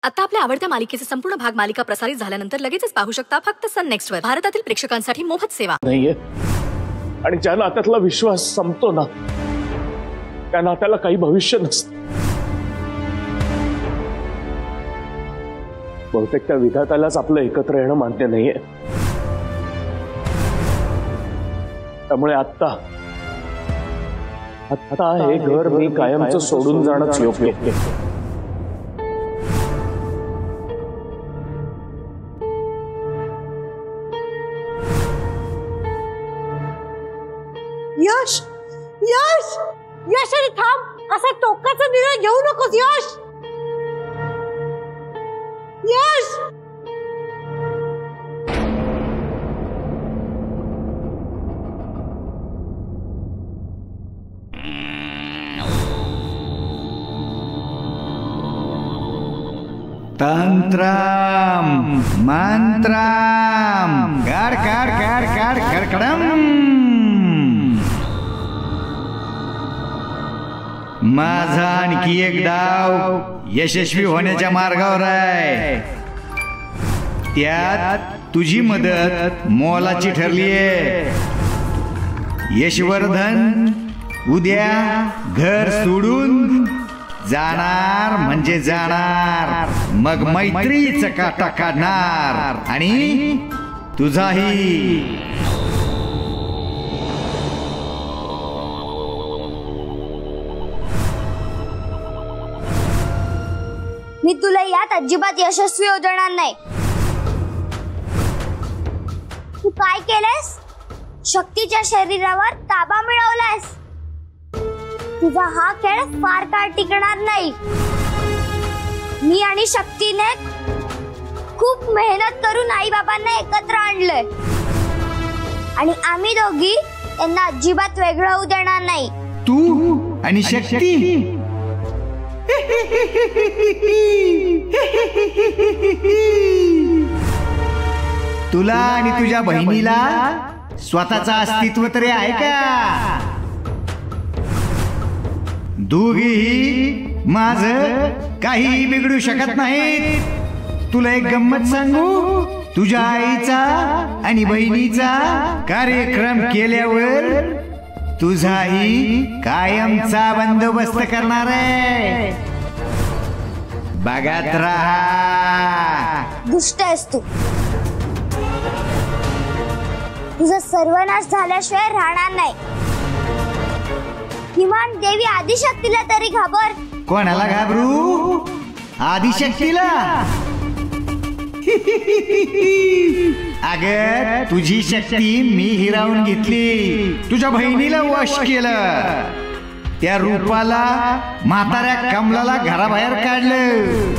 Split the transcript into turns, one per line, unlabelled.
आता आपल्या आवडत्या मालिकेचे संपूर्ण भाग मालिका प्रसारित झाल्यानंतर लगेचच पाहू शकता फक्त सन नेक्स्ट वर। भारतातील प्रेक्षकांसाठी मोफत सेवा
नाहीये आणि ज्या नात्यातला विश्वास संपतो ना त्या नात्याला काही भविष्य नसतं। बहुतेक त्या विधात्यालाच आपलं एकत्र येणं मान्य नाहीये। त्यामुळे आता हे घर मी कायमचं सोडून जाणंच योग्य।
यश यश यश अरे थांब, असा टोकाचा निर्णय घेऊ नकोस यश। यश
तंत्रम मंत्रम कार कार कार कार करकडम माझा आणखी एक डाव यशस्वी होण्याच्या मार्गावर आहे। त्यात तुझी मदत मोलाची ठरलीये। यशवर्धन उद्या घर सोडून जाणार म्हणजे जाणार, मग मैत्रीचा काटा काढणार आणि तुझाही।
मी तुला यात अजिबात यशस्वी होऊ देणार नाही। तू काय केलंस? शक्तीच्या शरीरावर ताबा मिळवलास। तुझा हा खेळ फार काळ टिकणार नाही। मी आणि शक्तीने खूप मेहनत करून आई बाबांना एकत्र आणलंय आणि आम्ही दोघी त्यांना अजिबात वेगळं होऊ देणार नाही।
तू आणि शक्ती तुला आणि तुझ्या बहिणीला स्वतःचं अस्तित्व तरी आहे का? दोघीही माझं काही बिघडू शकत नाहीत। तुला एक गंमत सांगू, तुझ्या आईचा आणि बहिणीचा कार्यक्रम केल्यावर तुझाही कायमचा बंदोबस्त करणार आहे। बघत राहा।
दुष्ट आहेस तू। तुझा सर्वनाश झाल्याशिवाय राहणार नाही। किमान देवी आदिशक्तीला तरी घाबर।
कोणाला घाबरू? आदिशक्तीला? अगं तुझी शक्ती मी हिरावून घेतली, तुझ्या बहिणीला वश केलं, त्या रूपाला म्हाताऱ्या कमलाला घराबाहेर काढलं